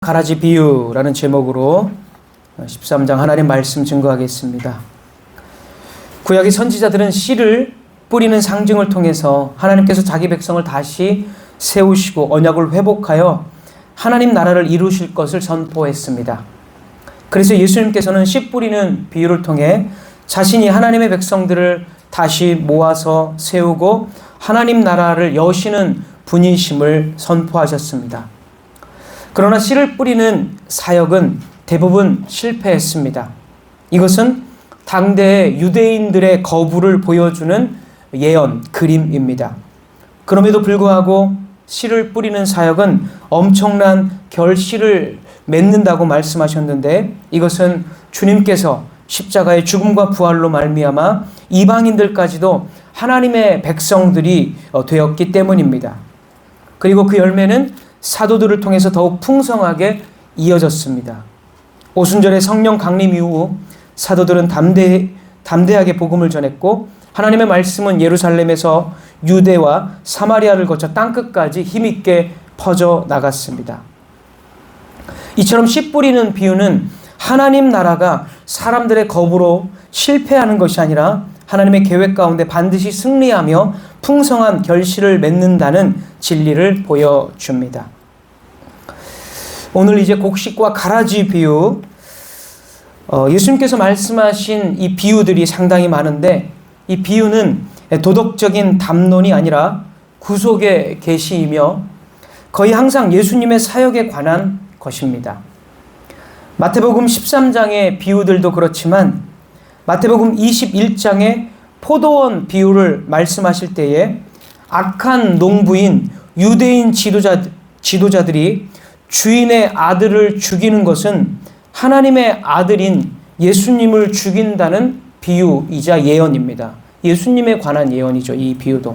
가라지 비유라는 제목으로 13장 하나님 말씀 증거하겠습니다. 구약의 선지자들은 씨를 뿌리는 상징을 통해서 하나님께서 자기 백성을 다시 세우시고 언약을 회복하여 하나님 나라를 이루실 것을 선포했습니다. 그래서 예수님께서는 씨 뿌리는 비유를 통해 자신이 하나님의 백성들을 다시 모아서 세우고 하나님 나라를 여시는 분이심을 선포하셨습니다. 그러나 씨를 뿌리는 사역은 대부분 실패했습니다. 이것은 당대의 유대인들의 거부를 보여주는 예언, 그림입니다. 그럼에도 불구하고 씨를 뿌리는 사역은 엄청난 결실을 맺는다고 말씀하셨는데, 이것은 주님께서 십자가의 죽음과 부활로 말미암아 이방인들까지도 하나님의 백성들이 되었기 때문입니다. 그리고 그 열매는 사도들을 통해서 더욱 풍성하게 이어졌습니다. 오순절의 성령 강림 이후 사도들은 담대하게 복음을 전했고, 하나님의 말씀은 예루살렘에서 유대와 사마리아를 거쳐 땅끝까지 힘있게 퍼져 나갔습니다. 이처럼 씨 뿌리는 비유는 하나님 나라가 사람들의 거부로 실패하는 것이 아니라 하나님의 계획 가운데 반드시 승리하며 풍성한 결실을 맺는다는 진리를 보여줍니다. 오늘 이제 곡식과 가라지 비유, 예수님께서 말씀하신 이 비유들이 상당히 많은데, 이 비유는 도덕적인 담론이 아니라 구속의 계시이며 거의 항상 예수님의 사역에 관한 것입니다. 마태복음 13장의 비유들도 그렇지만 마태복음 21장의 포도원 비유를 말씀하실 때에 악한 농부인 유대인 지도자들이 주인의 아들을 죽이는 것은 하나님의 아들인 예수님을 죽인다는 비유이자 예언입니다. 예수님에 관한 예언이죠, 이 비유도.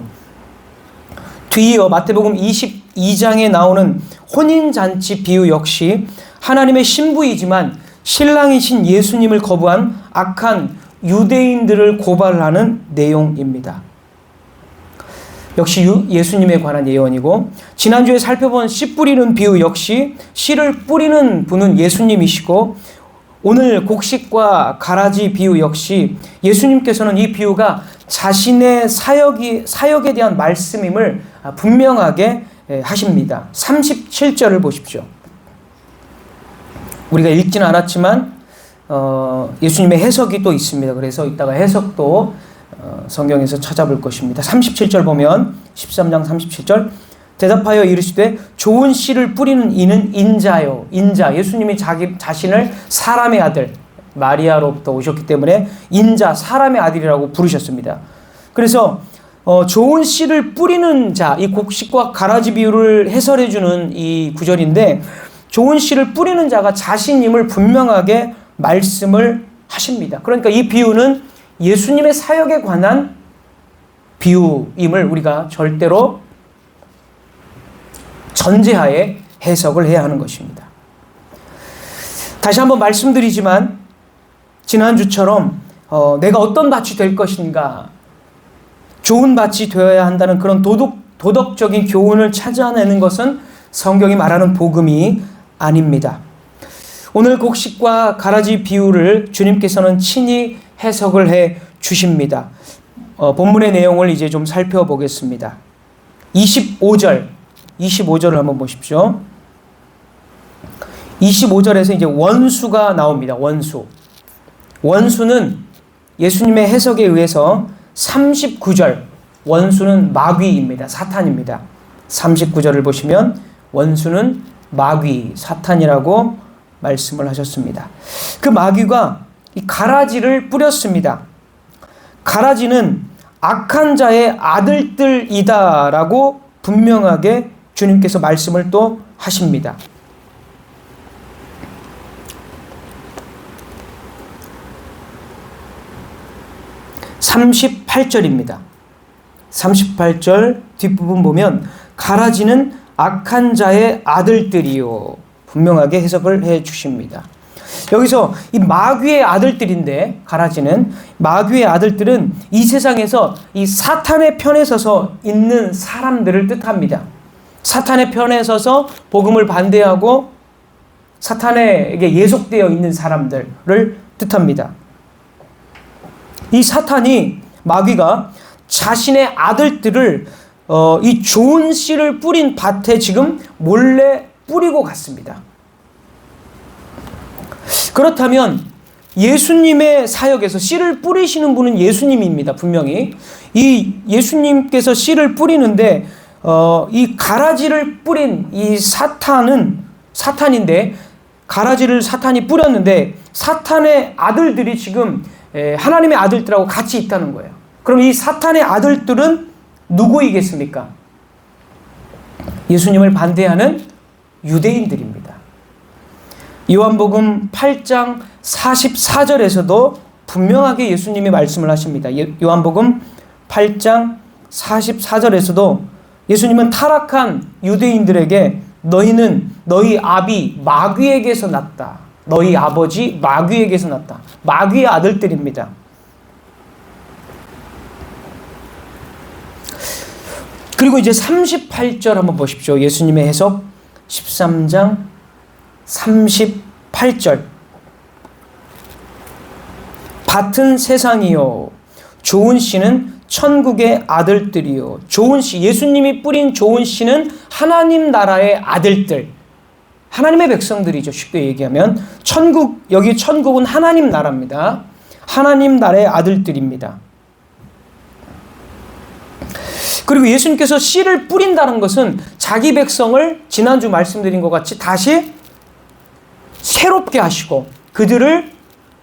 뒤이어 마태복음 22장에 나오는 혼인잔치 비유 역시 하나님의 신부이지만 신랑이신 예수님을 거부한 악한 유대인들을 고발하는 내용입니다. 역시 예수님에 관한 예언이고, 지난주에 살펴본 씨 뿌리는 비유 역시 씨를 뿌리는 분은 예수님이시고, 오늘 곡식과 가라지 비유 역시 예수님께서는 이 비유가 자신의 사역에 대한 말씀임을 분명하게 하십니다. 37절을 보십시오. 우리가 읽지는 않았지만 예수님의 해석이 또 있습니다. 그래서 이따가 해석도 성경에서 찾아볼 것입니다. 37절 보면 13장 37절, 대답하여 이르시되 좋은 씨를 뿌리는 이는 인자요. 인자, 예수님이 자신을 사람의 아들 마리아로부터 오셨기 때문에 인자, 사람의 아들이라고 부르셨습니다. 그래서 좋은 씨를 뿌리는 자, 이 곡식과 가라지 비유를 해설해 주는 이 구절인데, 좋은 씨를 뿌리는 자가 자신임을 분명하게 말씀을 하십니다. 그러니까 이 비유는 예수님의 사역에 관한 비유임을 우리가 절대로 전제하에 해석을 해야 하는 것입니다. 다시 한번 말씀드리지만 지난주처럼 내가 어떤 밭이 될 것인가, 좋은 밭이 되어야 한다는 그런 도덕적인 교훈을 찾아내는 것은 성경이 말하는 복음이 아닙니다. 오늘 곡식과 가라지 비유를 주님께서는 친히 해석을 해 주십니다. 본문의 내용을 이제 좀 살펴보겠습니다. 25절을 한번 보십시오. 25절에서 이제 원수가 나옵니다. 원수는 예수님의 해석에 의해서 39절, 원수는 마귀입니다. 사탄입니다. 39절을 보시면 원수는 마귀, 사탄이라고 말씀을 하셨습니다. 그 마귀가 이 가라지를 뿌렸습니다. 가라지는 악한 자의 아들들이다라고 분명하게 주님께서 말씀을 또 하십니다. (38절입니다) 38절 뒷부분 보면 가라지는 악한 자의 아들들이요, 분명하게 해석을 해 주십니다. 여기서 이 마귀의 아들들인데, 가라지는 마귀의 아들들은 이 세상에서 이 사탄의 편에 서서 있는 사람들을 뜻합니다. 사탄의 편에 서서 복음을 반대하고 사탄에게 예속되어 있는 사람들을 뜻합니다. 이 사탄이, 마귀가 자신의 아들들을 이 좋은 씨를 뿌린 밭에 지금 몰래 뿌리고 갔습니다. 그렇다면 예수님의 사역에서 씨를 뿌리시는 분은 예수님입니다. 분명히 이 예수님께서 씨를 뿌리는데 이 가라지를 뿌린 이 사탄인데, 가라지를 사탄이 뿌렸는데 사탄의 아들들이 지금 하나님의 아들들하고 같이 있다는 거예요. 그럼 이 사탄의 아들들은 누구이겠습니까? 예수님을 반대하는 유대인들입니다. 요한복음 8장 44절에서도 분명하게 예수님이 말씀을 하십니다. 요한복음 8장 44절에서도 예수님은 타락한 유대인들에게 너희는 너희 아비 마귀에게서 났다. 너희 아버지 마귀에게서 났다. 마귀의 아들들입니다. 그리고 이제 38절 한번 보십시오. 예수님의 해석 13장 38절. 밭은 세상이요 좋은 씨는 천국의 아들들이요. 좋은 씨, 예수님이 뿌린 좋은 씨는 하나님 나라의 아들들, 하나님의 백성들이죠. 쉽게 얘기하면 여기 천국은 하나님 나라입니다. 하나님 나라의 아들들입니다. 그리고 예수님께서 씨를 뿌린다는 것은 자기 백성을 지난주 말씀드린 것 같이 다시 새롭게 하시고 그들을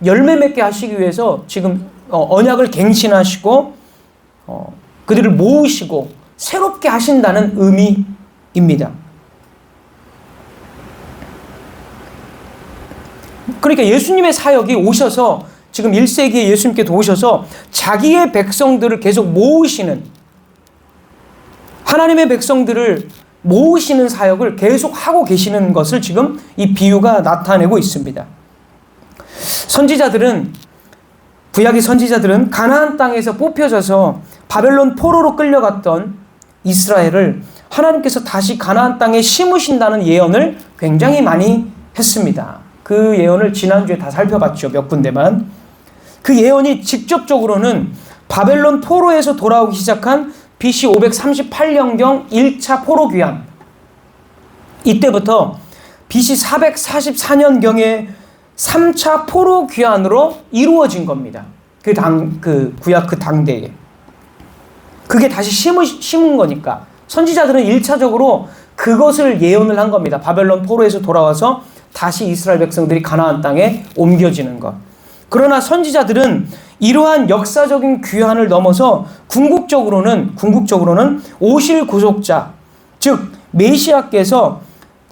열매 맺게 하시기 위해서 지금 언약을 갱신하시고 그들을 모으시고 새롭게 하신다는 의미입니다. 그러니까 예수님의 사역이 오셔서 지금 1세기에 예수님께서 오셔서 자기의 백성들을 계속 모으시는, 하나님의 백성들을 모으시는 사역을 계속 하고 계시는 것을 지금 이 비유가 나타내고 있습니다. 구약의 선지자들은 가나안 땅에서 뽑혀져서 바벨론 포로로 끌려갔던 이스라엘을 하나님께서 다시 가나안 땅에 심으신다는 예언을 굉장히 많이 했습니다. 그 예언을 지난주에 다 살펴봤죠. 몇 군데만. 그 예언이 직접적으로는 바벨론 포로에서 돌아오기 시작한 BC 538년경 1차 포로 귀환, 이때부터 BC 444년경에 3차 포로 귀환으로 이루어진 겁니다. 구약 그 당대에. 그게 다시 심은 거니까. 선지자들은 1차적으로 그것을 예언을 한 겁니다. 바벨론 포로에서 돌아와서 다시 이스라엘 백성들이 가나안 땅에 옮겨지는 것. 그러나 선지자들은 이러한 역사적인 귀환을 넘어서 궁극적으로는 오실 구속자, 즉 메시아께서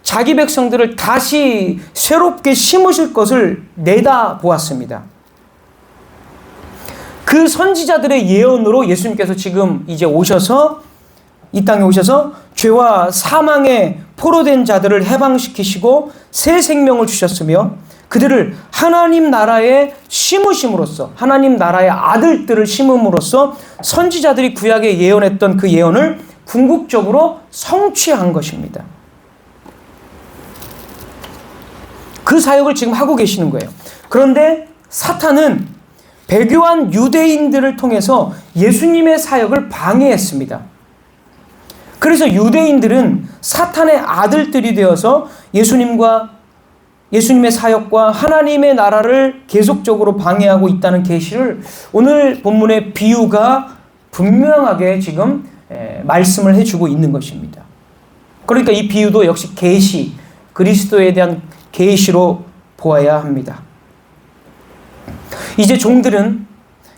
자기 백성들을 다시 새롭게 심으실 것을 내다보았습니다. 그 선지자들의 예언으로 예수님께서 지금 이제 오셔서 이 땅에 오셔서 죄와 사망에 포로된 자들을 해방시키시고 새 생명을 주셨으며 그들을 하나님 나라에 심으심으로써, 하나님 나라의 아들들을 심음으로써 선지자들이 구약에 예언했던 그 예언을 궁극적으로 성취한 것입니다. 그 사역을 지금 하고 계시는 거예요. 그런데 사탄은 배교한 유대인들을 통해서 예수님의 사역을 방해했습니다. 그래서 유대인들은 사탄의 아들들이 되어서 예수님의 사역과 하나님의 나라를 계속적으로 방해하고 있다는 계시를 오늘 본문의 비유가 분명하게 지금 말씀을 해주고 있는 것입니다. 그러니까 이 비유도 역시 계시, 그리스도에 대한 계시로 보아야 합니다. 이제 종들은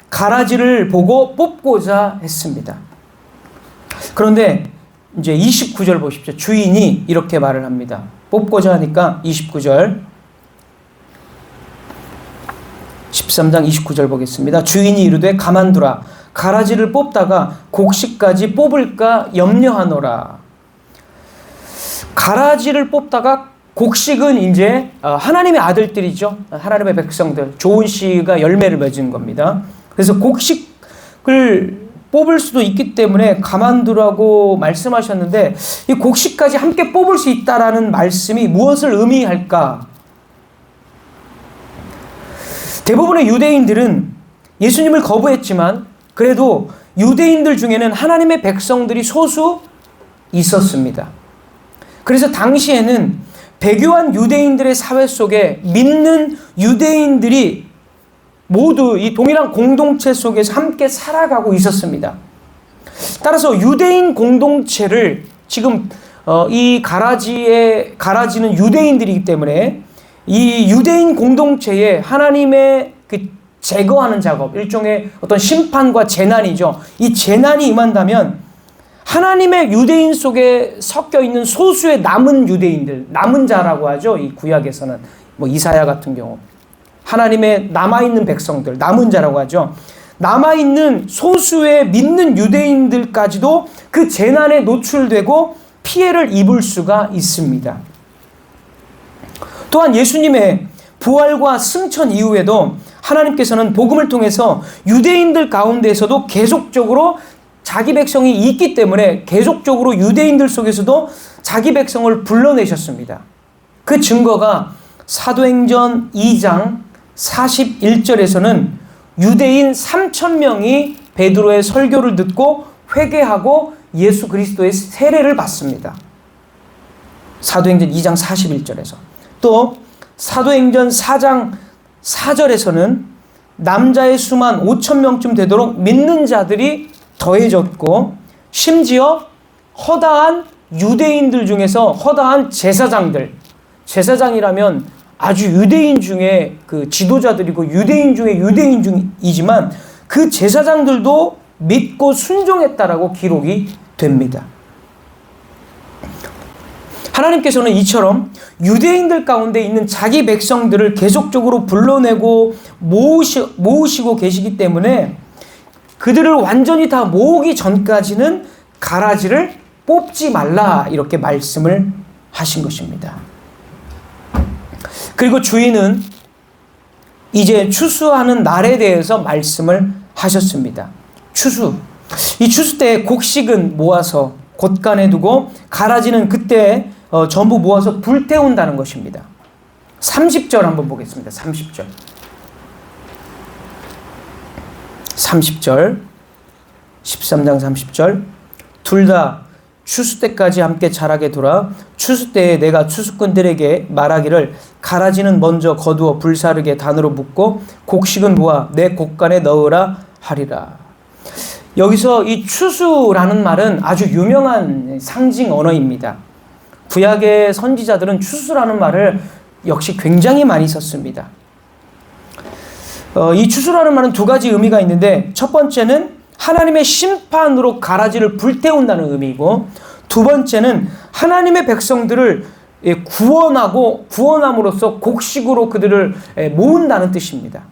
가라지를 보고 뽑고자 했습니다. 그런데 이제 29절 보십시오. 주인이 이렇게 말을 합니다. 뽑고자 하니까 29절, 13장 29절 보겠습니다. 주인이 이르되 가만두라. 가라지를 뽑다가 곡식까지 뽑을까 염려하노라. 가라지를 뽑다가 곡식은 이제 하나님의 아들들이죠. 하나님의 백성들. 좋은 씨가 열매를 맺은 겁니다. 그래서 곡식을 뽑을 수도 있기 때문에 가만두라고 말씀하셨는데 이 곡식까지 함께 뽑을 수 있다라는 말씀이 무엇을 의미할까 대부분의 유대인들은 예수님을 거부했지만 그래도 유대인들 중에는 하나님의 백성들이 소수 있었습니다. 그래서 당시에는 배교한 유대인들의 사회 속에 믿는 유대인들이 모두 이 동일한 공동체 속에서 함께 살아가고 있었습니다. 따라서 유대인 공동체를 지금 이 가라지는 유대인들이기 때문에 이 유대인 공동체에 하나님의 그 제거하는 작업, 일종의 어떤 심판과 재난이죠. 이 재난이 임한다면 하나님의 유대인 속에 섞여 있는 소수의 남은 유대인들, 남은 자라고 하죠. 이 구약에서는 뭐 이사야 같은 경우 하나님의 남아있는 백성들, 남은 자라고 하죠. 남아있는 소수의 믿는 유대인들까지도 그 재난에 노출되고 피해를 입을 수가 있습니다. 또한 예수님의 부활과 승천 이후에도 하나님께서는 복음을 통해서 유대인들 가운데에서도 계속적으로 자기 백성이 있기 때문에 계속적으로 유대인들 속에서도 자기 백성을 불러내셨습니다. 그 증거가 사도행전 2장 41절에서는 유대인 3,000명이 베드로의 설교를 듣고 회개하고 예수 그리스도의 세례를 받습니다. 사도행전 2장 41절에서. 또 사도행전 4장 4절에서는 남자의 수만 5,000명쯤 되도록 믿는 자들이 더해졌고, 심지어 허다한 유대인들 중에서 허다한 제사장이라면 아주 유대인 중에 그 지도자들이고 유대인 중에 유대인 중이지만 그 제사장들도 믿고 순종했다라고 기록이 됩니다. 하나님께서는 이처럼 유대인들 가운데 있는 자기 백성들을 계속적으로 불러내고 모으시고 계시기 때문에 그들을 완전히 다 모으기 전까지는 가라지를 뽑지 말라, 이렇게 말씀을 하신 것입니다. 그리고 주인은 이제 추수하는 날에 대해서 말씀을 하셨습니다. 추수. 이 추수 때 곡식은 모아서 곳간에 두고 가라지는 그때 전부 모아서 불태운다는 것입니다. 30절 한번 보겠습니다. 30절. 30절. 13장 30절. 둘 다 추수 때까지 함께 자라게 두라. 추수 때에 내가 추수꾼들에게 말하기를 가라지는 먼저 거두어 불사르게 단으로 묶고 곡식은 모아 내 곡간에 넣으라 하리라. 여기서 이 추수라는 말은 아주 유명한 상징 언어입니다. 구약의 선지자들은 추수라는 말을 역시 굉장히 많이 썼습니다. 이 추수라는 말은 두 가지 의미가 있는데, 첫 번째는 하나님의 심판으로 가라지를 불태운다는 의미이고, 두 번째는 하나님의 백성들을 구원함으로써 곡식으로 그들을 모은다는 뜻입니다.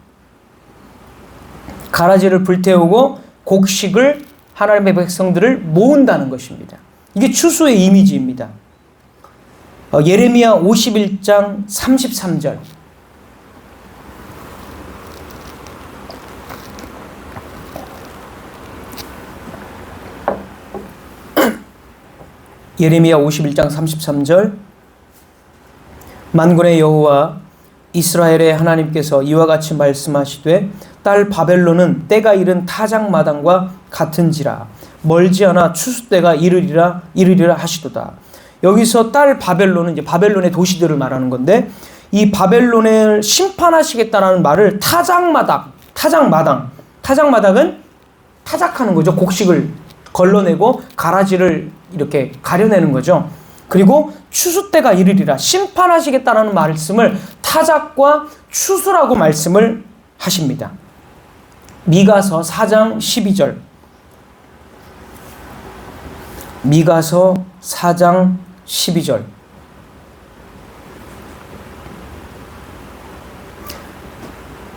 가라지를 불태우고 곡식을, 하나님의 백성들을 모은다는 것입니다. 이게 추수의 이미지입니다. 예레미야 51장 33절. 예레미야 51장 33절. 만군의 여호와 이스라엘의 하나님께서 이와 같이 말씀하시되 딸 바벨론은 때가 이른 타작마당과 같은지라 멀지 않아 추수 때가 이르리라 하시도다. 여기서 딸 바벨론은 이제 바벨론의 도시들을 말하는 건데, 이 바벨론을 심판하시겠다라는 말을 타작마당은 타작하는 거죠. 곡식을 걸러내고 가라지를 이렇게 가려내는 거죠. 그리고 추수 때가 이르리라, 심판하시겠다라는 말씀을 타작과 추수라고 말씀을 하십니다. 미가서 4장 12절. 미가서 4장 12절.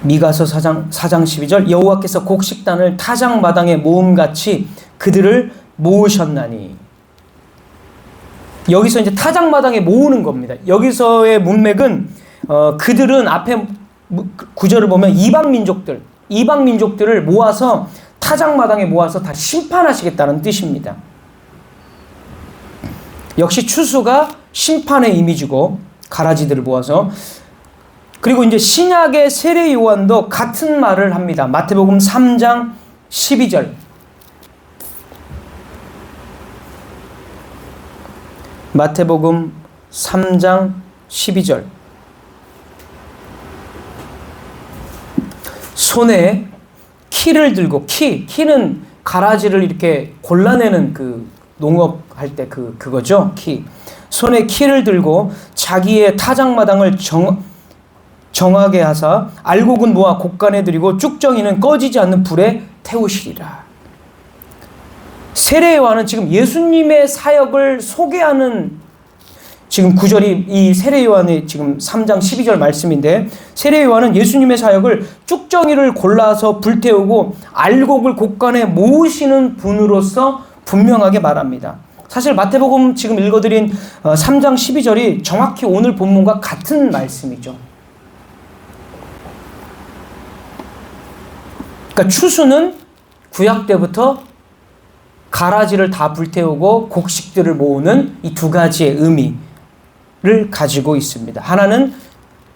미가서 4장 12절. 여호와께서 곡식단을 타작마당에 모음같이 그들을 모으셨나니. 여기서 이제 타작마당에 모으는 겁니다. 여기서의 문맥은 그들은 앞에 구절을 보면 이방 민족들을 모아서 타작마당에 모아서 다 심판하시겠다는 뜻입니다. 역시 추수가 심판의 이미지고, 가라지들을 모아서 그리고 이제 신약의 세례 요한도 같은 말을 합니다. 마태복음 3장 12절. 마태복음 3장 12절. 손에 키를 들고, 키는 가라지를 이렇게 골라내는 그 농업할 때 그거죠. 키. 손에 키를 들고 자기의 타작마당을 정하게 하사 알곡은 모아 곡간에 들이고 쭉정이는 꺼지지 않는 불에 태우시리라. 세례 요한은 지금 예수님의 사역을 소개하는 지금 구절이 이 세례 요한의 지금 3장 12절 말씀인데, 세례 요한은 예수님의 사역을 쭉정이를 골라서 불태우고 알곡을 곡간에 모으시는 분으로서 분명하게 말합니다. 사실 마태복음 지금 읽어드린 3장 12절이 정확히 오늘 본문과 같은 말씀이죠. 그러니까 추수는 구약 때부터 가라지를 다 불태우고 곡식들을 모으는 이 두 가지의 의미를 가지고 있습니다. 하나는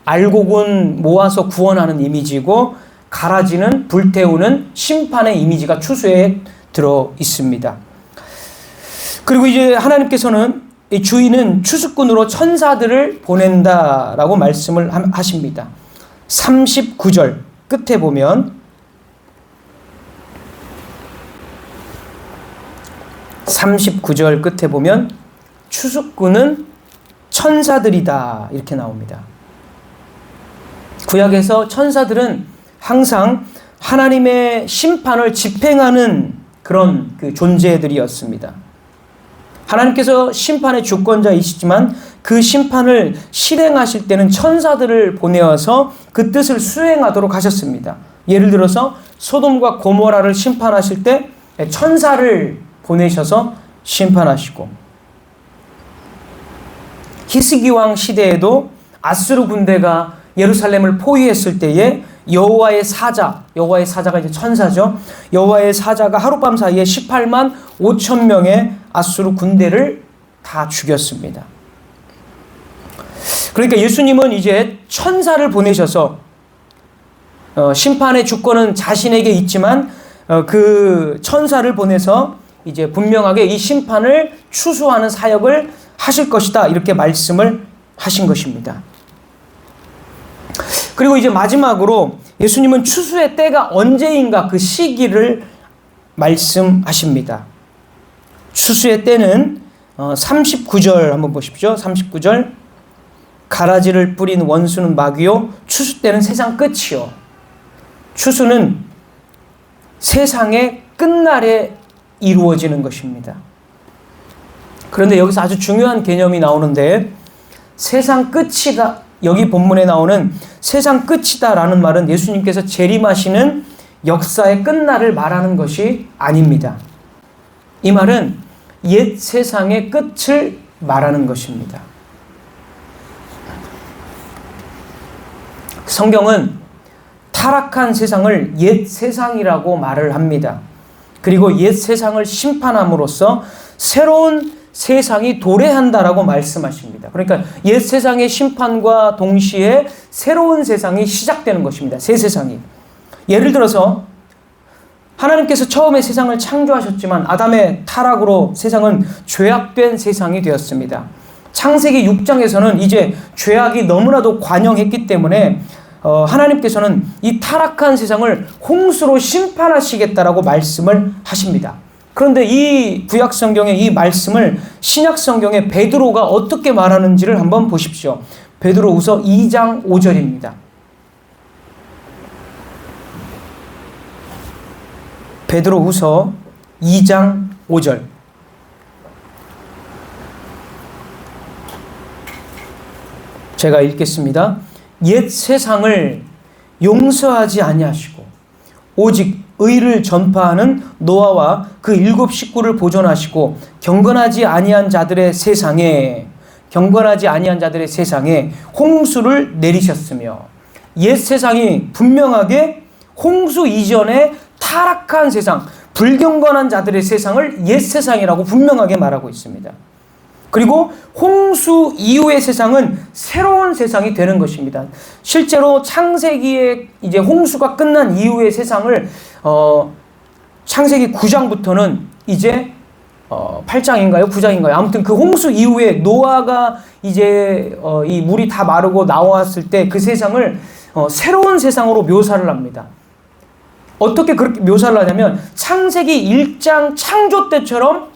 알곡은 모아서 구원하는 이미지고, 가라지는 불태우는 심판의 이미지가 추수에 들어 있습니다. 그리고 이제 하나님께서는 이 주인은 추수꾼으로 천사들을 보낸다라고 말씀을 하십니다. 39절 끝에 보면 39절 끝에 보면 추수꾼은 천사들이다 이렇게 나옵니다. 구약에서 천사들은 항상 하나님의 심판을 집행하는 그런 그 존재들이었습니다. 하나님께서 심판의 주권자이시지만 그 심판을 실행하실 때는 천사들을 보내어서 그 뜻을 수행하도록 하셨습니다. 예를 들어서 소돔과 고모라를 심판하실 때 천사를 보내셔서 심판하시고, 히스기 왕 시대에도 아수르 군대가 예루살렘을 포위했을 때에 여호와의 사자가 이제 천사죠. 여호와의 사자가 하룻밤 사이에 18만 5천 명의 아수르 군대를 다 죽였습니다. 그러니까 예수님은 이제 천사를 보내셔서 심판의 주권은 자신에게 있지만 그 천사를 보내서 이제 분명하게 이 심판을 추수하는 사역을 하실 것이다 이렇게 말씀을 하신 것입니다. 그리고 이제 마지막으로 예수님은 추수의 때가 언제인가 그 시기를 말씀하십니다. 추수의 때는 39절 한번 보십시오. 39절 가라지를 뿌린 원수는 마귀요 추수 때는 세상 끝이요. 추수는 세상의 끝날에 이루어지는 것입니다. 그런데 여기서 아주 중요한 개념이 나오는데, 세상 끝이다, 여기 본문에 나오는 세상 끝이다라는 말은 예수님께서 재림하시는 역사의 끝날을 말하는 것이 아닙니다. 이 말은 옛 세상의 끝을 말하는 것입니다. 성경은 타락한 세상을 옛 세상이라고 말을 합니다. 그리고 옛 세상을 심판함으로써 새로운 세상이 도래한다라고 말씀하십니다. 그러니까 옛 세상의 심판과 동시에 새로운 세상이 시작되는 것입니다. 새 세상이. 예를 들어서 하나님께서 처음에 세상을 창조하셨지만 아담의 타락으로 세상은 죄악된 세상이 되었습니다. 창세기 6장에서는 이제 죄악이 너무나도 관영했기 때문에 하나님께서는 이 타락한 세상을 홍수로 심판하시겠다라고 말씀을 하십니다. 그런데 이 구약 성경의 이 말씀을 신약 성경의 베드로가 어떻게 말하는지를 한번 보십시오. 베드로후서 2장 5절입니다. 베드로후서 2장 5절. 제가 읽겠습니다. 옛 세상을 용서하지 아니하시고 오직 의를 전파하는 노아와 그 7 식구를 보존하시고 경건하지 아니한 자들의 세상에 홍수를 내리셨으며, 옛 세상이 분명하게 홍수 이전에 타락한 세상, 불경건한 자들의 세상을 옛 세상이라고 분명하게 말하고 있습니다. 그리고 홍수 이후의 세상은 새로운 세상이 되는 것입니다. 실제로 창세기에 이제 홍수가 끝난 이후의 세상을 창세기 9장부터는 이제 8장인가요? 9장인가요? 아무튼 그 홍수 이후에 노아가 이제 이 물이 다 마르고 나왔을 때 그 세상을 새로운 세상으로 묘사를 합니다. 어떻게 그렇게 묘사를 하냐면 창세기 1장 창조 때처럼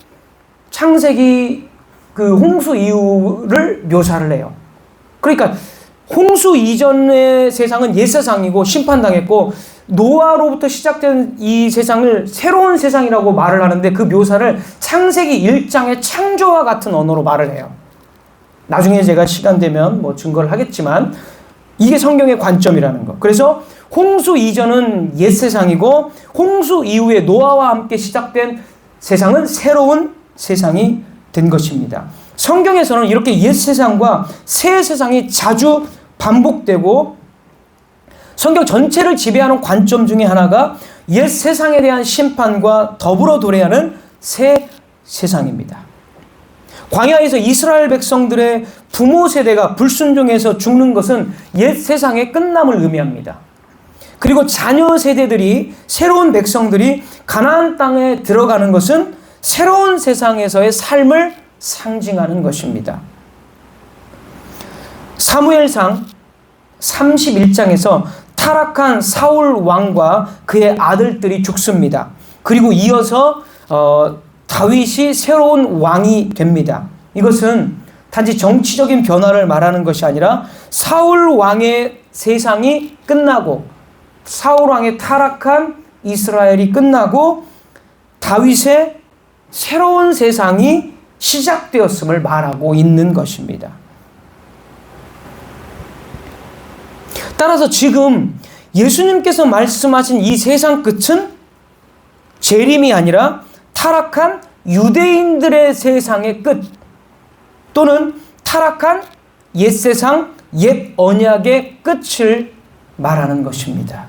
창세기 그 홍수 이후를 묘사를 해요. 그러니까 홍수 이전의 세상은 옛 세상이고 심판당했고 노아로부터 시작된 이 세상을 새로운 세상이라고 말을 하는데 그 묘사를 창세기 1장의 창조와 같은 언어로 말을 해요. 나중에 제가 시간 되면 뭐 증거를 하겠지만 이게 성경의 관점이라는 거. 그래서 홍수 이전은 옛 세상이고 홍수 이후에 노아와 함께 시작된 세상은 새로운 세상이 된 것입니다. 성경에서는 이렇게 옛 세상과 새 세상이 자주 반복되고 성경 전체를 지배하는 관점 중에 하나가 옛 세상에 대한 심판과 더불어 도래하는 새 세상입니다. 광야에서 이스라엘 백성들의 부모 세대가 불순종해서 죽는 것은 옛 세상의 끝남을 의미합니다. 그리고 자녀 세대들이 새로운 백성들이 가나안 땅에 들어가는 것은 새로운 세상에서의 삶을 상징하는 것입니다. 사무엘상 31장에서 타락한 사울 왕과 그의 아들들이 죽습니다. 그리고 이어서 다윗이 새로운 왕이 됩니다. 이것은 단지 정치적인 변화를 말하는 것이 아니라 사울 왕의 세상이 끝나고 사울 왕의 타락한 이스라엘이 끝나고 다윗의 새로운 세상이 시작되었음을 말하고 있는 것입니다. 따라서 지금 예수님께서 말씀하신 이 세상 끝은 재림이 아니라 타락한 유대인들의 세상의 끝 또는 타락한 옛 세상, 옛 언약의 끝을 말하는 것입니다.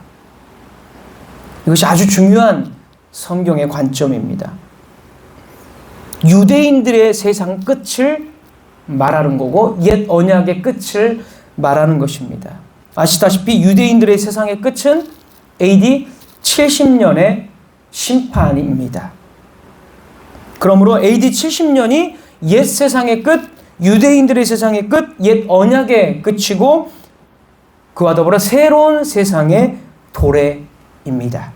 이것이 아주 중요한 성경의 관점입니다. 유대인들의 세상 끝을 말하는 거고 옛 언약의 끝을 말하는 것입니다. 아시다시피 유대인들의 세상의 끝은 AD 70년의 심판입니다. 그러므로 AD 70년이 옛 세상의 끝, 유대인들의 세상의 끝, 옛 언약의 끝이고 그와 더불어 새로운 세상의 도래입니다.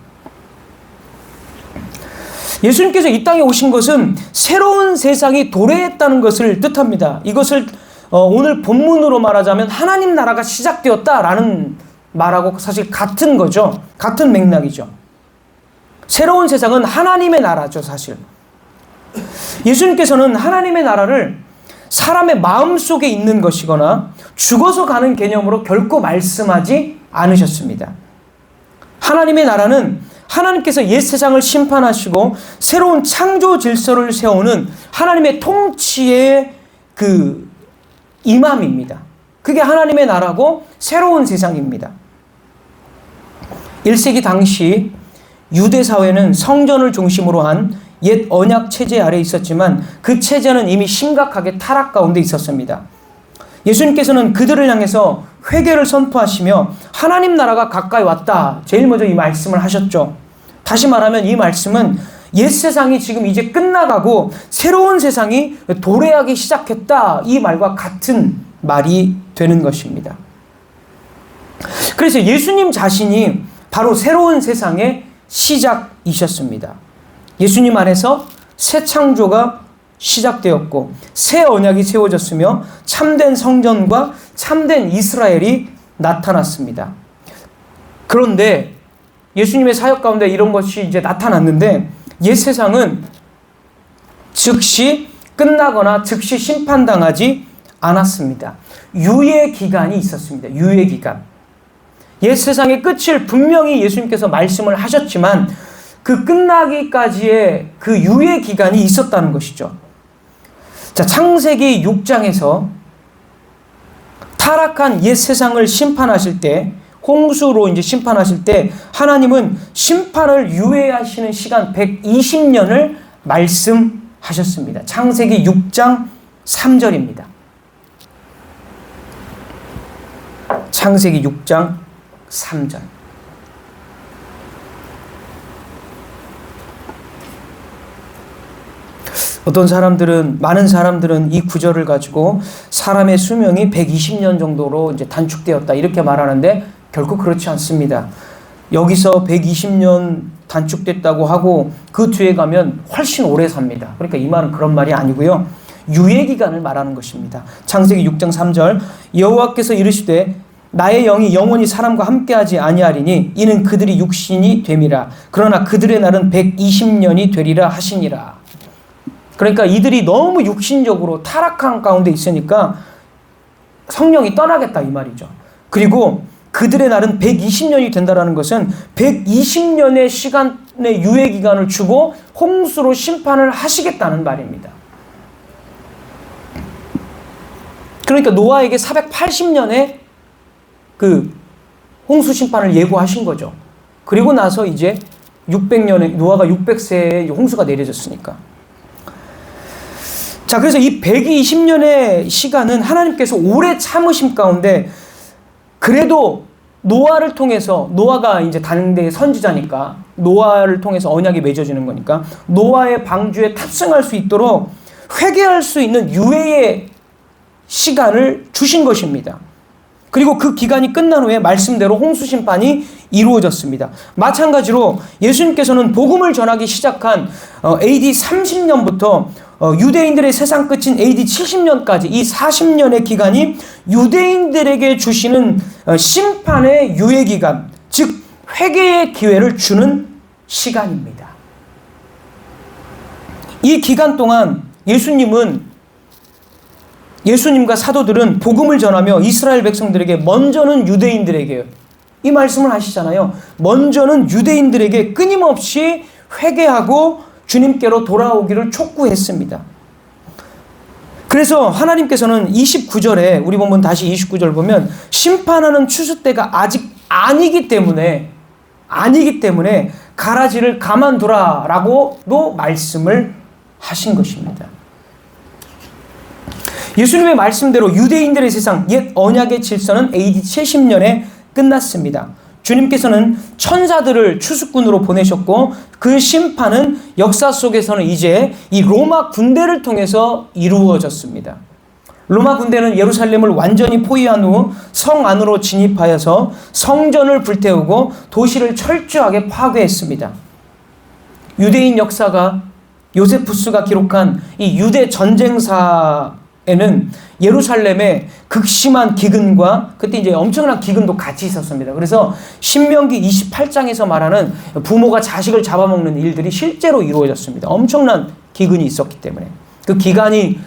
예수님께서 이 땅에 오신 것은 새로운 세상이 도래했다는 것을 뜻합니다. 이것을 오늘 본문으로 말하자면 하나님 나라가 시작되었다라는 말하고 사실 같은 거죠. 같은 맥락이죠. 새로운 세상은 하나님의 나라죠, 사실. 예수님께서는 하나님의 나라를 사람의 마음속에 있는 것이거나 죽어서 가는 개념으로 결코 말씀하지 않으셨습니다. 하나님의 나라는 하나님께서 옛 세상을 심판하시고 새로운 창조 질서를 세우는 하나님의 통치의 그 임함입니다. 그게 하나님의 나라고 새로운 세상입니다. 1세기 당시 유대 사회는 성전을 중심으로 한 옛 언약 체제 아래 있었지만 그 체제는 이미 심각하게 타락 가운데 있었습니다. 예수님께서는 그들을 향해서 회개를 선포하시며 하나님 나라가 가까이 왔다. 제일 먼저 이 말씀을 하셨죠. 다시 말하면 이 말씀은 옛 세상이 지금 이제 끝나가고 새로운 세상이 도래하기 시작했다. 이 말과 같은 말이 되는 것입니다. 그래서 예수님 자신이 바로 새로운 세상의 시작이셨습니다. 예수님 안에서 새 창조가 시작되었고 새 언약이 세워졌으며 참된 성전과 참된 이스라엘이 나타났습니다. 그런데 예수님의 사역 가운데 이런 것이 이제 나타났는데 옛 세상은 즉시 끝나거나 즉시 심판당하지 않았습니다. 유예 기간이 있었습니다. 유예 기간. 옛 세상의 끝을 분명히 예수님께서 말씀을 하셨지만 그 끝나기까지의 그 유예 기간이 있었다는 것이죠. 자, 창세기 6장에서 타락한 옛 세상을 심판하실 때, 홍수로 이제 심판하실 때 하나님은 심판을 유예하시는 시간 120년을 말씀하셨습니다. 창세기 6장 3절입니다. 창세기 6장 3절. 많은 사람들은 이 구절을 가지고 사람의 수명이 120년 정도로 이제 단축되었다 이렇게 말하는데 결코 그렇지 않습니다. 여기서 120년 단축됐다고 하고 그 뒤에 가면 훨씬 오래 삽니다. 그러니까 이 말은 그런 말이 아니고요. 유예 기간을 말하는 것입니다. 창세기 6장 3절 여호와께서 이르시되 나의 영이 영원히 사람과 함께하지 아니하리니 이는 그들이 육신이 됨이라. 그러나 그들의 날은 120년이 되리라 하시니라. 그러니까 이들이 너무 육신적으로 타락한 가운데 있으니까 성령이 떠나겠다 이 말이죠. 그리고 그들의 날은 120년이 된다는 것은 120년의 시간의 유예 기간을 주고 홍수로 심판을 하시겠다는 말입니다. 그러니까 노아에게 480년의 그 홍수 심판을 예고하신 거죠. 그리고 나서 이제 600년에 노아가 600세에 홍수가 내려졌으니까. 자, 그래서 이 120년의 시간은 하나님께서 오래 참으심 가운데 그래도 노아를 통해서, 노아가 이제 당대의 선지자니까 노아를 통해서 언약이 맺어지는 거니까 노아의 방주에 탑승할 수 있도록 회개할 수 있는 유예의 시간을 주신 것입니다. 그리고 그 기간이 끝난 후에 말씀대로 홍수 심판이 이루어졌습니다. 마찬가지로 예수님께서는 복음을 전하기 시작한 AD 30년부터 유대인들의 세상 끝인 AD 70년까지 이 40년의 기간이 유대인들에게 주시는 심판의 유예 기간, 즉 회개의 기회를 주는 시간입니다. 이 기간 동안 예수님과 사도들은 복음을 전하며 이스라엘 백성들에게 먼저는 유대인들에게 이 말씀을 하시잖아요. 먼저는 유대인들에게 끊임없이 회개하고 주님께로 돌아오기를 촉구했습니다. 그래서 하나님께서는 29절에 우리 본문 다시 29절 보면 심판하는 추수 때가 아직 아니기 때문에 가라지를 가만두라라고도 말씀을 하신 것입니다. 예수님의 말씀대로 유대인들의 세상 옛 언약의 질서는 AD 70년에 끝났습니다. 주님께서는 천사들을 추수꾼으로 보내셨고 그 심판은 역사 속에서는 이제 이 로마 군대를 통해서 이루어졌습니다. 로마 군대는 예루살렘을 완전히 포위한 후 성 안으로 진입하여서 성전을 불태우고 도시를 철저하게 파괴했습니다. 유대인 역사가 요세푸스가 기록한 이 유대 전쟁사에는 예루살렘에 극심한 기근과 그때 이제 엄청난 기근도 같이 있었습니다. 그래서 신명기 28장에서 말하는 부모가 자식을 잡아먹는 일들이 실제로 이루어졌습니다. 엄청난 기근이 있었기 때문에 그 기간이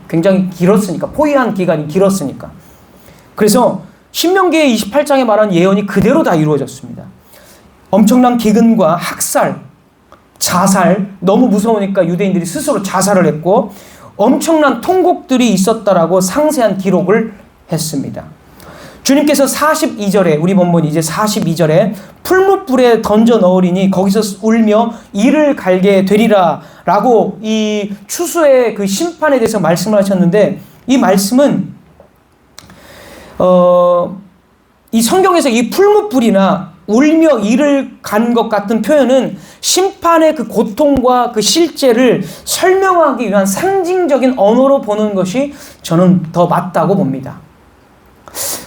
굉장히 길었으니까 포위한 기간이 길었으니까 그래서 신명기의 28장에 말한 예언이 그대로 다 이루어졌습니다. 엄청난 기근과 학살, 자살, 너무 무서우니까 유대인들이 스스로 자살을 했고 엄청난 통곡들이 있었다라고 상세한 기록을 했습니다. 주님께서 42절에 우리 본문 이제 42절에 풀무불에 던져 넣으리니 거기서 울며 이를 갈게 되리라 라고 이 추수의 그 심판에 대해서 말씀을 하셨는데 이 말씀은 이 성경에서 이 풀무불이나 울며 이를 간 것 같은 표현은 심판의 그 고통과 그 실제를 설명하기 위한 상징적인 언어로 보는 것이 저는 더 맞다고 봅니다.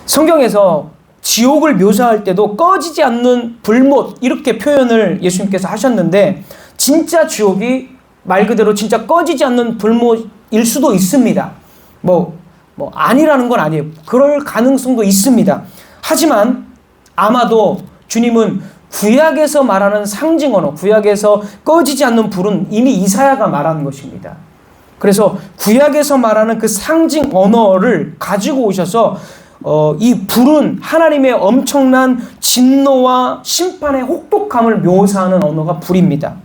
성경에서 지옥을 묘사할 때도 꺼지지 않는 불못 이렇게 표현을 예수님께서 하셨는데 진짜 지옥이 말 그대로 진짜 꺼지지 않는 불못일 수도 있습니다. 아니라는 건 아니에요. 그럴 가능성도 있습니다. 하지만 아마도 주님은 구약에서 말하는 상징 언어, 구약에서 꺼지지 않는 불은 이미 이사야가 말하는 것입니다. 그래서 구약에서 말하는 그 상징 언어를 가지고 오셔서 이 불은 하나님의 엄청난 진노와 심판의 혹독함을 묘사하는 언어가 불입니다.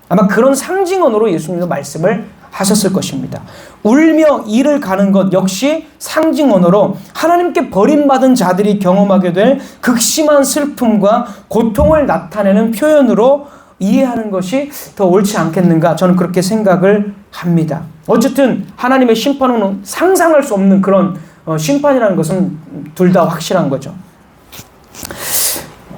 아마 그런 상징 언어로 예수님도 말씀을 하셨을 것입니다. 울며 이를 가는 것 역시 상징 언어로 하나님께 버림받은 자들이 경험하게 될 극심한 슬픔과 고통을 나타내는 표현으로 이해하는 것이 더 옳지 않겠는가 저는 그렇게 생각을 합니다. 어쨌든 하나님의 심판은 상상할 수 없는 그런 심판이라는 것은 둘 다 확실한 거죠.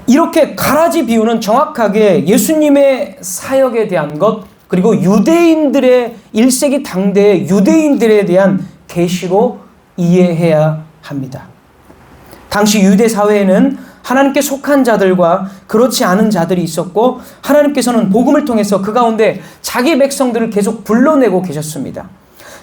이렇게 가라지 비유는 정확하게 예수님의 사역에 대한 것, 그리고 유대인들의 1세기 당대의 유대인들에 대한 계시로 이해해야 합니다. 당시 유대 사회에는 하나님께 속한 자들과 그렇지 않은 자들이 있었고, 하나님께서는 복음을 통해서 그 가운데 자기 백성들을 계속 불러내고 계셨습니다.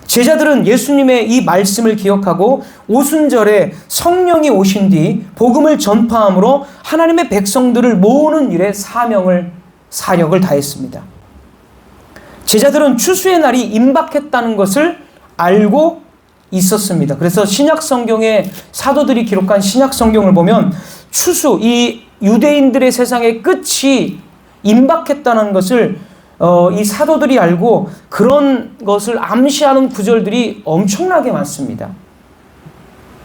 제자들은 예수님의 이 말씀을 기억하고 오순절에 성령이 오신 뒤 복음을 전파함으로 하나님의 백성들을 모으는 일에 사력을 다했습니다. 제자들은 추수의 날이 임박했다는 것을 알고 있었습니다. 그래서 신약 성경의 사도들이 기록한 신약 성경을 보면 추수, 이 유대인들의 세상의 끝이 임박했다는 것을 이 사도들이 알고 그런 것을 암시하는 구절들이 엄청나게 많습니다.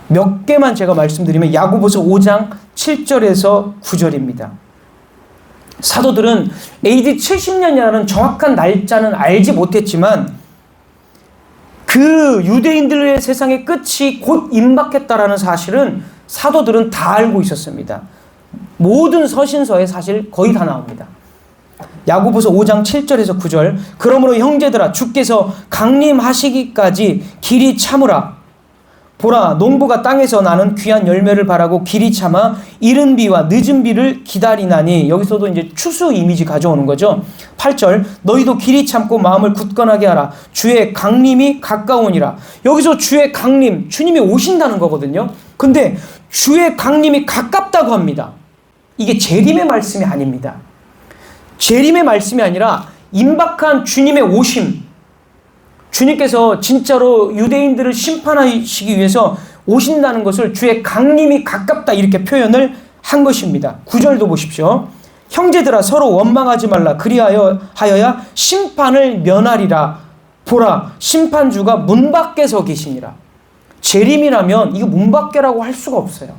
몇 개만 제가 말씀드리면 야고보서 5장 7절에서 9절입니다. 사도들은 AD 70년이라는 정확한 날짜는 알지 못했지만 그 유대인들의 세상의 끝이 곧 임박했다라는 사실은 사도들은 다 알고 있었습니다. 모든 서신서에 사실 거의 다 나옵니다. 야고보서 5장 7절에서 9절, 그러므로 형제들아 주께서 강림하시기까지 길이 참으라. 보라, 농부가 땅에서 나는 귀한 열매를 바라고 길이 참아 이른 비와 늦은 비를 기다리나니, 여기서도 이제 추수 이미지 가져오는 거죠. 8절, 너희도 길이 참고 마음을 굳건하게 하라. 주의 강림이 가까우니라. 여기서 주의 강림, 주님이 오신다는 거거든요. 근데 주의 강림이 가깝다고 합니다. 이게 재림의 말씀이 아닙니다. 재림의 말씀이 아니라 임박한 주님의 오심, 주님께서 진짜로 유대인들을 심판하시기 위해서 오신다는 것을 주의 강림이 가깝다 이렇게 표현을 한 것입니다. 9절도 보십시오. 형제들아 서로 원망하지 말라. 그리하여야 심판을 면하리라. 보라, 심판주가 문 밖에 서 계시니라. 재림이라면 이거 문 밖이라고 할 수가 없어요.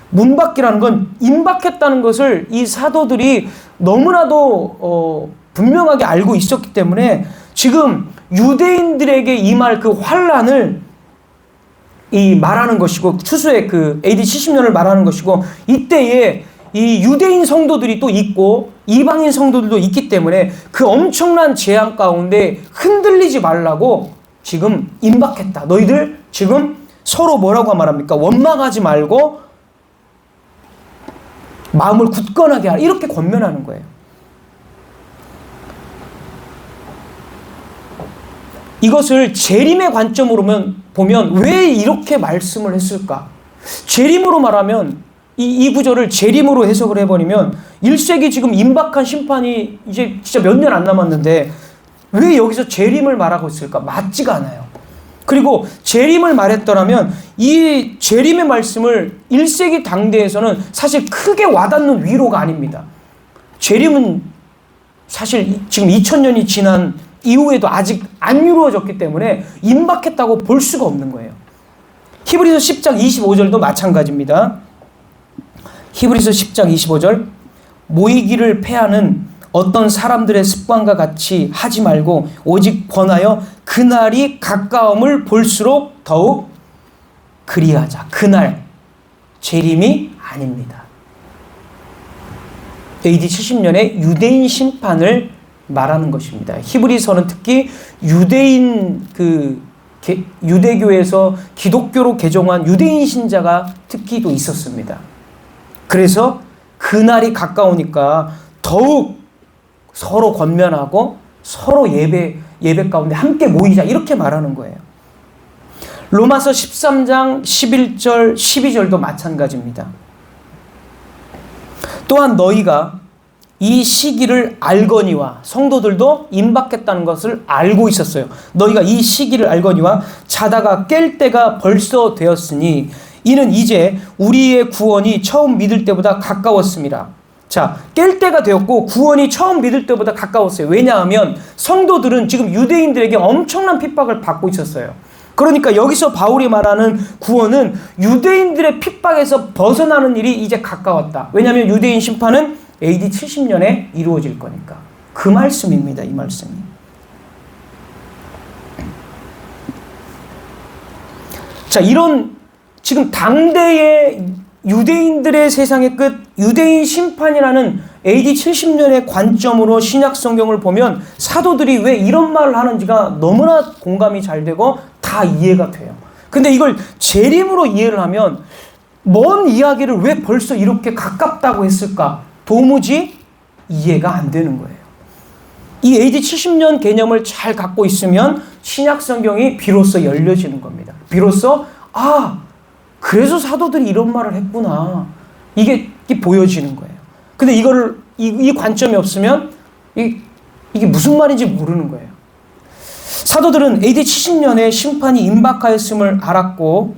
문 밖이라는 건 임박했다는 것을 이 사도들이 너무나도 분명하게 알고 있었기 때문에 지금 유대인들에게 임할 그 환란을 말하는 것이고, 추수의 그 AD 70년을 말하는 것이고, 이때에 이 유대인 성도들이 또 있고 이방인 성도들도 있기 때문에 그 엄청난 재앙 가운데 흔들리지 말라고 지금 임박했다. 너희들 지금 서로 뭐라고 말합니까? 원망하지 말고 마음을 굳건하게 하라. 이렇게 권면하는 거예요. 이것을 재림의 관점으로 보면 왜 이렇게 말씀을 했을까? 재림으로 말하면 이 구절을 재림으로 해석을 해버리면 1세기 지금 임박한 심판이 이제 진짜 몇 년 안 남았는데 왜 여기서 재림을 말하고 있을까? 맞지가 않아요. 그리고 재림을 말했더라면 이 재림의 말씀을 1세기 당대에서는 사실 크게 와닿는 위로가 아닙니다. 재림은 사실 지금 2000년이 지난 이후에도 아직 안 이루어졌기 때문에 임박했다고 볼 수가 없는 거예요. 히브리서 10장 25절도 마찬가지입니다. 히브리서 10장 25절, 모이기를 패하는 어떤 사람들의 습관과 같이 하지 말고 오직 권하여 그날이 가까움을 볼수록 더욱 그리하자. 그날 재림이 아닙니다. AD 70년에 유대인 심판을 말하는 것입니다. 히브리서는 특히 유대교에서 기독교로 개종한 유대인 신자가 특히 또 있었습니다. 그래서 그날이 가까우니까 더욱 서로 권면하고 서로 예배 가운데 함께 모이자 이렇게 말하는 거예요. 로마서 13장 11절 12절도 마찬가지입니다. 또한 너희가 이 시기를 알거니와, 성도들도 임박했다는 것을 알고 있었어요. 너희가 이 시기를 알거니와 자다가 깰 때가 벌써 되었으니 이는 이제 우리의 구원이 처음 믿을 때보다 가까웠습니다. 자, 깰 때가 되었고 구원이 처음 믿을 때보다 가까웠어요. 왜냐하면 성도들은 지금 유대인들에게 엄청난 핍박을 받고 있었어요. 그러니까 여기서 바울이 말하는 구원은 유대인들의 핍박에서 벗어나는 일이 이제 가까웠다. 왜냐하면 유대인 심판은 AD 70년에 이루어질 거니까. 그 말씀입니다. 이 말씀이. 자, 이런 지금 당대의 유대인들의 세상의 끝, 유대인 심판이라는 AD 70년의 관점으로 신약 성경을 보면 사도들이 왜 이런 말을 하는지가 너무나 공감이 잘 되고 다 이해가 돼요. 근데 이걸 재림으로 이해를 하면 먼 이야기를 왜 벌써 이렇게 가깝다고 했을까? 도무지 이해가 안 되는 거예요. 이 AD 70년 개념을 잘 갖고 있으면 신약 성경이 비로소 열려지는 겁니다. 비로소 그래서 사도들이 이런 말을 했구나. 이게 보여지는 거예요. 근데 이 관점이 없으면 이게 무슨 말인지 모르는 거예요. 사도들은 AD 70년에 심판이 임박하였음을 알았고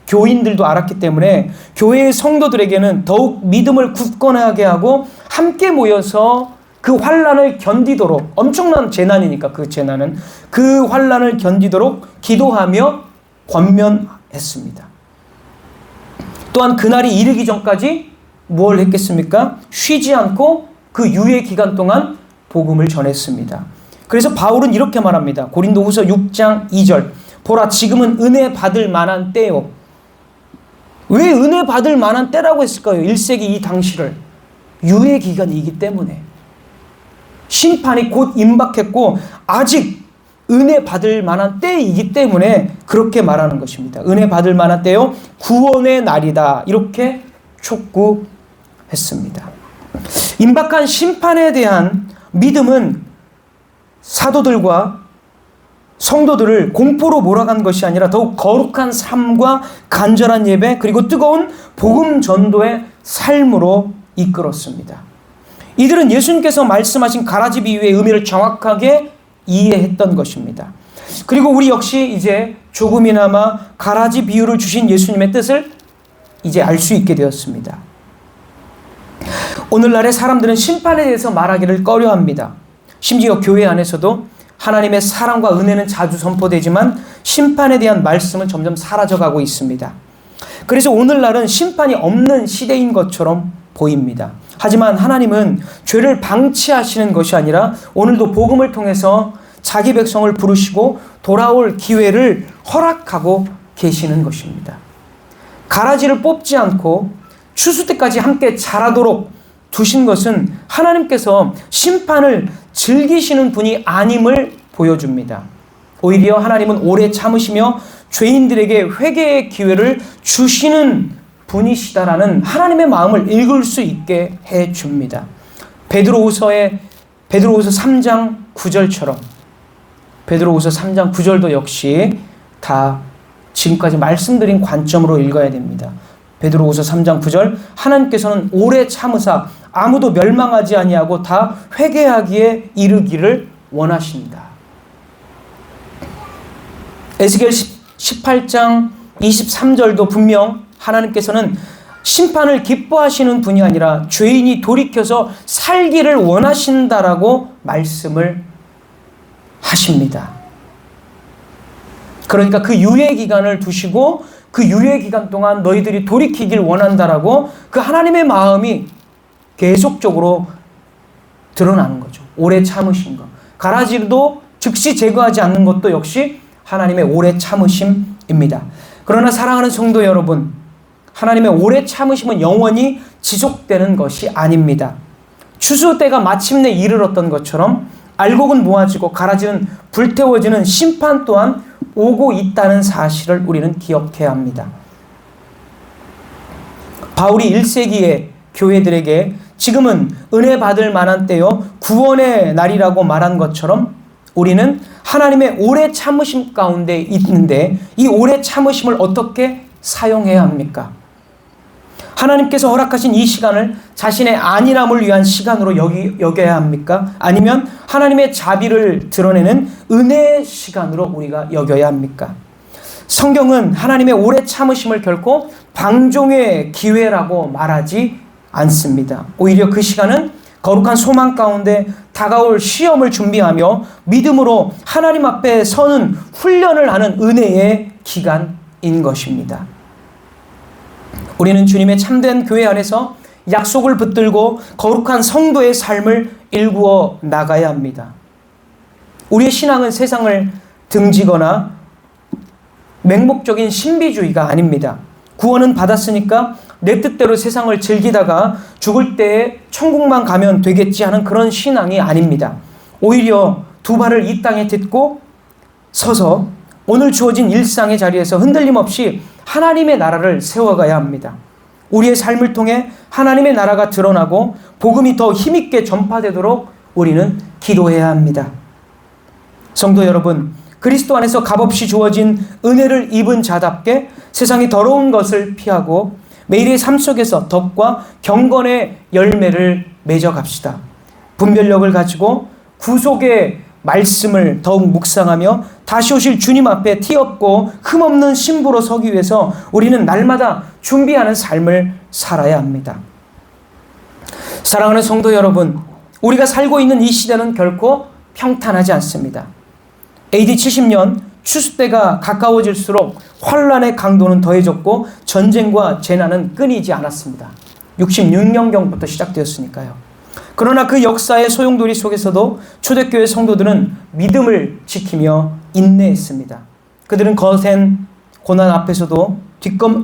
교인들도 알았기 때문에 교회의 성도들에게는 더욱 믿음을 굳건하게 하고 함께 모여서 그 환난을 견디도록, 엄청난 재난이니까 그 환난을 견디도록 기도하며 권면했습니다. 또한 그날이 이르기 전까지 뭘 했겠습니까? 쉬지 않고 그 유예 기간 동안 복음을 전했습니다. 그래서 바울은 이렇게 말합니다. 고린도후서 6장 2절. 보라, 지금은 은혜 받을 만한 때요. 왜 은혜 받을 만한 때라고 했을까요? 1세기 이 당시를. 유예 기간이기 때문에. 심판이 곧 임박했고 아직 은혜 받을 만한 때이기 때문에 그렇게 말하는 것입니다. 은혜 받을 만한 때요, 구원의 날이다. 이렇게 촉구했습니다. 임박한 심판에 대한 믿음은 사도들과 성도들을 공포로 몰아간 것이 아니라 더욱 거룩한 삶과 간절한 예배 그리고 뜨거운 복음 전도의 삶으로 이끌었습니다. 이들은 예수님께서 말씀하신 가라지 비유의 의미를 정확하게 이해했던 것입니다. 그리고 우리 역시 이제 조금이나마 가라지 비유를 주신 예수님의 뜻을 이제 알 수 있게 되었습니다. 오늘날의 사람들은 심판에 대해서 말하기를 꺼려합니다. 심지어 교회 안에서도 하나님의 사랑과 은혜는 자주 선포되지만 심판에 대한 말씀은 점점 사라져가고 있습니다. 그래서 오늘날은 심판이 없는 시대인 것처럼 보입니다. 하지만 하나님은 죄를 방치하시는 것이 아니라 오늘도 복음을 통해서 자기 백성을 부르시고 돌아올 기회를 허락하고 계시는 것입니다. 가라지를 뽑지 않고 추수 때까지 함께 자라도록 두신 것은 하나님께서 심판을 즐기시는 분이 아님을 보여줍니다. 오히려 하나님은 오래 참으시며 죄인들에게 회개의 기회를 주시는 분이시다라는 하나님의 마음을 읽을 수 있게 해줍니다. 베드로후서 3장 9절처럼 베드로후서 3장 9절도 역시 다 지금까지 말씀드린 관점으로 읽어야 됩니다. 베드로후서 3장 9절, 하나님께서는 오래 참으사 아무도 멸망하지 아니하고 다 회개하기에 이르기를 원하신다. 에스겔 18장 23절도 분명 하나님께서는 심판을 기뻐하시는 분이 아니라 죄인이 돌이켜서 살기를 원하신다라고 말씀을 하십니다. 그러니까 그 유예 기간을 두시고 그 유예 기간 동안 너희들이 돌이키길 원한다라고 그 하나님의 마음이 계속적으로 드러나는 거죠. 오래 참으신 것. 가라지도 즉시 제거하지 않는 것도 역시 하나님의 오래 참으심입니다. 그러나 사랑하는 성도 여러분, 하나님의 오래 참으심은 영원히 지속되는 것이 아닙니다. 추수 때가 마침내 이르렀던 것처럼 알곡은 모아지고 가라지는 불태워지는 심판 또한 오고 있다는 사실을 우리는 기억해야 합니다. 바울이 1세기의 교회들에게 지금은 은혜 받을 만한 때요, 구원의 날이라고 말한 것처럼 우리는 하나님의 오래 참으심 가운데 있는데 이 오래 참으심을 어떻게 사용해야 합니까? 하나님께서 허락하신 이 시간을 자신의 안일함을 위한 시간으로 여겨야 합니까? 아니면 하나님의 자비를 드러내는 은혜의 시간으로 우리가 여겨야 합니까? 성경은 하나님의 오래 참으심을 결코 방종의 기회라고 말하지 않습니다. 오히려 그 시간은 거룩한 소망 가운데 다가올 시험을 준비하며 믿음으로 하나님 앞에 서는 훈련을 하는 은혜의 기간인 것입니다. 우리는 주님의 참된 교회 안에서 약속을 붙들고 거룩한 성도의 삶을 일구어 나가야 합니다. 우리의 신앙은 세상을 등지거나 맹목적인 신비주의가 아닙니다. 구원은 받았으니까 내 뜻대로 세상을 즐기다가 죽을 때에 천국만 가면 되겠지 하는 그런 신앙이 아닙니다. 오히려 두 발을 이 땅에 딛고 서서 오늘 주어진 일상의 자리에서 흔들림 없이 하나님의 나라를 세워가야 합니다. 우리의 삶을 통해 하나님의 나라가 드러나고 복음이 더 힘있게 전파되도록 우리는 기도해야 합니다. 성도 여러분, 그리스도 안에서 값없이 주어진 은혜를 입은 자답게 세상이 더러운 것을 피하고 매일의 삶 속에서 덕과 경건의 열매를 맺어갑시다. 분별력을 가지고 구속의 말씀을 더욱 묵상하며 다시 오실 주님 앞에 티 없고 흠없는 신부로 서기 위해서 우리는 날마다 준비하는 삶을 살아야 합니다. 사랑하는 성도 여러분, 우리가 살고 있는 이 시대는 결코 평탄하지 않습니다. AD 70년 추수 때가 가까워질수록 환란의 강도는 더해졌고 전쟁과 재난은 끊이지 않았습니다. 66년경부터 시작되었으니까요. 그러나 그 역사의 소용돌이 속에서도 초대교회 성도들은 믿음을 지키며 인내했습니다. 그들은 거센 고난 앞에서도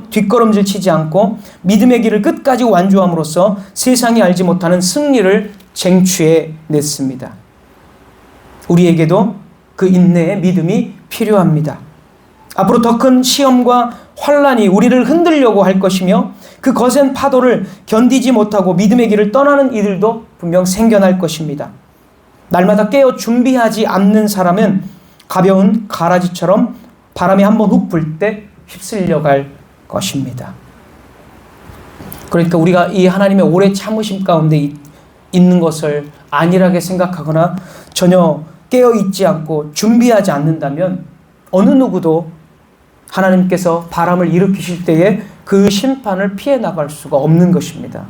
뒷걸음질 치지 않고 믿음의 길을 끝까지 완주함으로써 세상이 알지 못하는 승리를 쟁취해냈습니다. 우리에게도 그 인내의 믿음이 필요합니다. 앞으로 더 큰 시험과 환란이 우리를 흔들려고 할 것이며 그 거센 파도를 견디지 못하고 믿음의 길을 떠나는 이들도 분명 생겨날 것입니다. 날마다 깨어 준비하지 않는 사람은 가벼운 가라지처럼 바람이 한번 훅 불 때 휩쓸려 갈 것입니다. 그러니까 우리가 이 하나님의 오래 참으심 가운데 있는 것을 안일하게 생각하거나 전혀 깨어있지 않고 준비하지 않는다면 어느 누구도 하나님께서 바람을 일으키실 때에 그 심판을 피해 나갈 수가 없는 것입니다.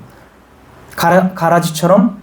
가라지처럼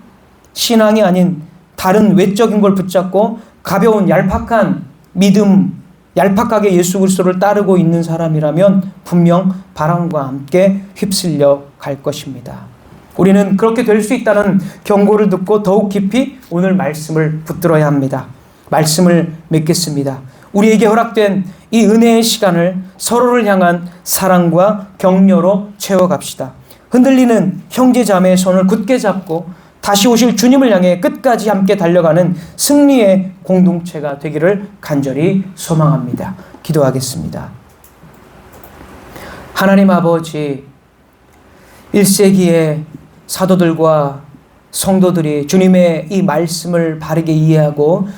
신앙이 아닌 다른 외적인 걸 붙잡고 가벼운 얄팍한 믿음, 얄팍하게 예수 그리스도를 따르고 있는 사람이라면 분명 바람과 함께 휩쓸려 갈 것입니다. 우리는 그렇게 될 수 있다는 경고를 듣고 더욱 깊이 오늘 말씀을 붙들어야 합니다. 말씀을 맺겠습니다. 우리에게 허락된 이 은혜의 시간을 서로를 향한 사랑과 격려로 채워갑시다. 흔들리는 형제 자매의 손을 굳게 잡고 다시 오실 주님을 향해 끝까지 함께 달려가는 승리의 공동체가 되기를 간절히 소망합니다. 기도하겠습니다. 하나님 아버지, 1세기의 사도들과 성도들이 주님의 이 말씀을 바르게 이해하고